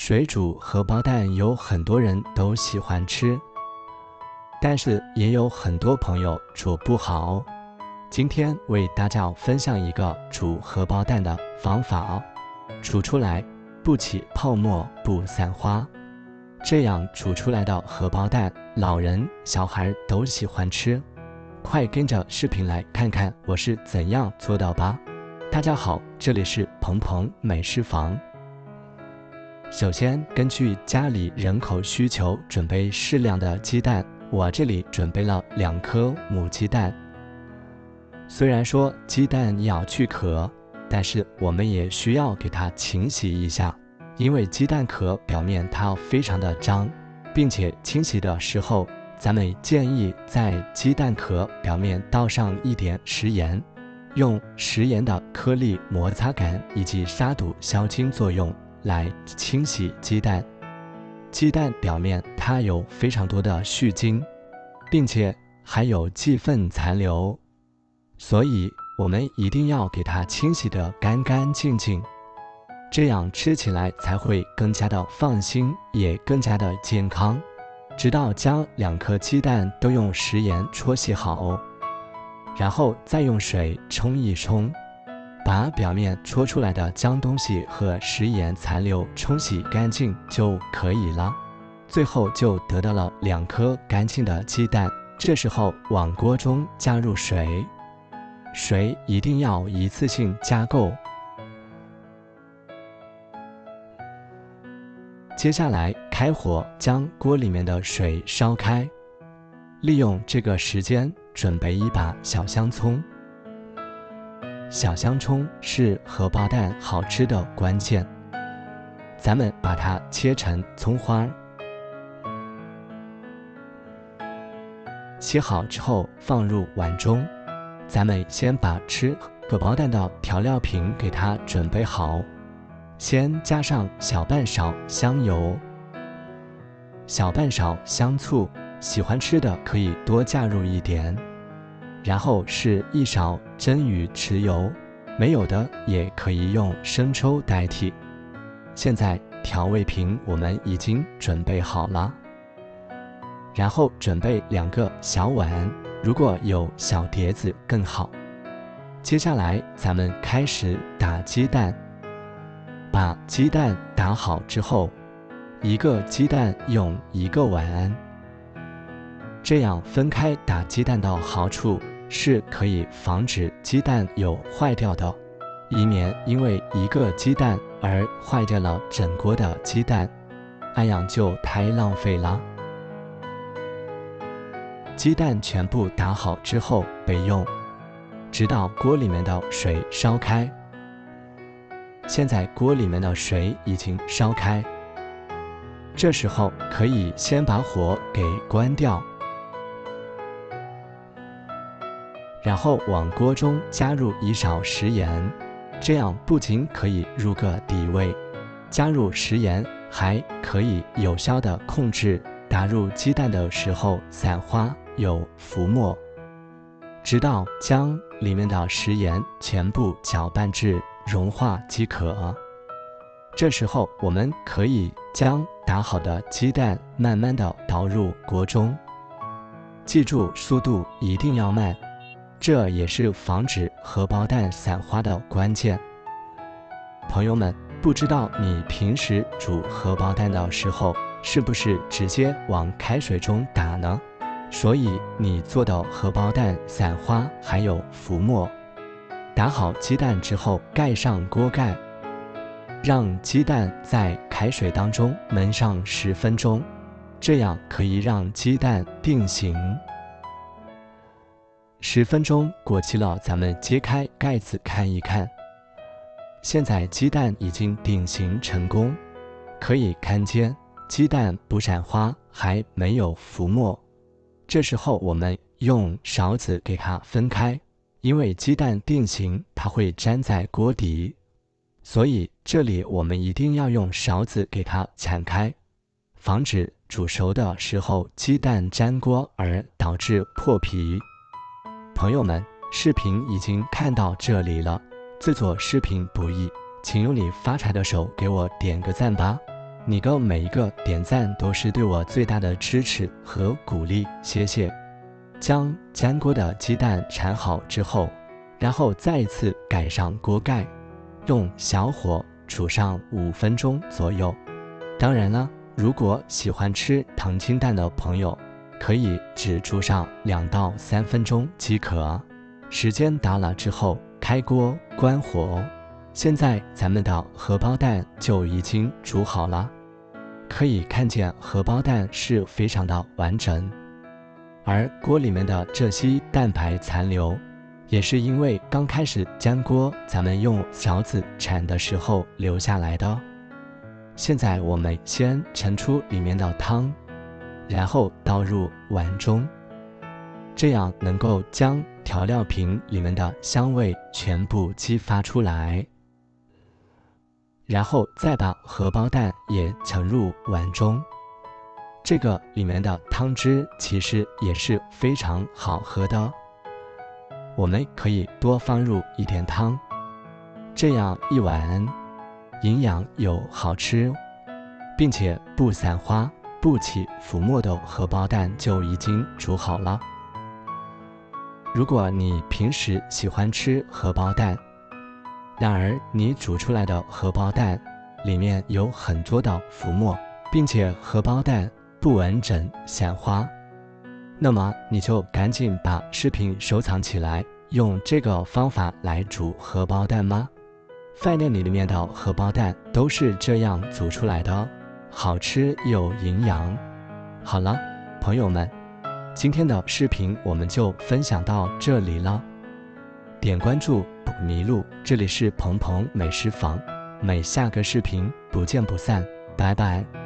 水煮荷包蛋有很多人都喜欢吃，但是也有很多朋友煮不好。今天为大家分享一个煮荷包蛋的方法，煮出来不起泡沫不散花，这样煮出来的荷包蛋，老人小孩都喜欢吃。快跟着视频来看看我是怎样做到吧。大家好，这里是鹏鹏美食房。首先根据家里人口需求准备适量的鸡蛋，我这里准备了2颗母鸡蛋。虽然说鸡蛋要去壳，但是我们也需要给它清洗一下，因为鸡蛋壳表面它非常的脏，并且清洗的时候咱们建议在鸡蛋壳表面倒上一点食盐，用食盐的颗粒摩擦感以及杀毒消菌作用来清洗鸡蛋。鸡蛋表面它有非常多的絮精，并且还有鸡粪残留，所以我们一定要给它清洗得干干净净，这样吃起来才会更加的放心，也更加的健康。直到将2颗鸡蛋都用食盐搓洗好，然后再用水冲一冲，把表面搓出来的脏东西和食盐残留冲洗干净就可以了。最后就得到了2颗干净的鸡蛋。这时候往锅中加入水，水一定要一次性加够。接下来开火将锅里面的水烧开，利用这个时间准备一把小香葱。小香葱是荷包蛋好吃的关键，咱们把它切成葱花。切好之后放入碗中，咱们先把吃荷包蛋的调料品给它准备好。先加上小半勺香油，小半勺香醋，喜欢吃的可以多加入一点。然后是1勺蒸鱼豉油，没有的也可以用生抽代替。现在调味品我们已经准备好了，然后准备2个小碗，如果有小碟子更好。接下来咱们开始打鸡蛋。把鸡蛋打好之后，1个鸡蛋用1个碗，这样分开打鸡蛋的好处是可以防止鸡蛋有坏掉的，以免因为1个鸡蛋而坏掉了整锅的鸡蛋，那样就太浪费了。鸡蛋全部打好之后备用，直到锅里面的水烧开。现在锅里面的水已经烧开，这时候可以先把火给关掉，然后往锅中加入1勺食盐，这样不仅可以入个底味，加入食盐还可以有效的控制打入鸡蛋的时候散花有浮沫，直到将里面的食盐全部搅拌至融化即可。这时候我们可以将打好的鸡蛋慢慢的倒入锅中，记住速度一定要慢，这也是防止荷包蛋散花的关键。朋友们，不知道你平时煮荷包蛋的时候是不是直接往开水中打呢？所以你做的荷包蛋散花还有浮沫。打好鸡蛋之后盖上锅盖，让鸡蛋在开水当中焖上10分钟，这样可以让鸡蛋定型。10分钟过期了，咱们揭开盖子看一看，现在鸡蛋已经定型成功，可以看见鸡蛋不闪花，还没有浮沫。这时候我们用勺子给它分开，因为鸡蛋定型它会粘在锅底，所以这里我们一定要用勺子给它铲开，防止煮熟的时候鸡蛋粘锅而导致破皮。朋友们，视频已经看到这里了，制作视频不易，请用你发财的手给我点个赞吧。你的每一个点赞都是对我最大的支持和鼓励，谢谢。将粘锅的鸡蛋缠好之后，然后再一次盖上锅盖，用小火煮上5分钟左右。当然了，如果喜欢吃溏心蛋的朋友，可以只煮上2到3分钟即可。时间到了之后，开锅关火。现在咱们的荷包蛋就已经煮好了，可以看见荷包蛋是非常的完整，而锅里面的这些蛋白残留，也是因为刚开始粘锅咱们用勺子铲的时候留下来的。现在我们先盛出里面的汤，然后倒入碗中，这样能够将调料瓶里面的香味全部激发出来。然后再把荷包蛋也盛入碗中，这个里面的汤汁其实也是非常好喝的，我们可以多放入一点汤，这样一碗营养又好吃，并且不散花不起浮沫的荷包蛋就已经煮好了。如果你平时喜欢吃荷包蛋，然而你煮出来的荷包蛋里面有很多的浮沫，并且荷包蛋不完整散花，那么你就赶紧把视频收藏起来，用这个方法来煮荷包蛋吗？饭店里面的荷包蛋都是这样煮出来的，好吃又营养。好了，朋友们，今天的视频我们就分享到这里了，点关注不迷路，这里是鹏鹏美食坊，每下个视频不见不散，拜拜。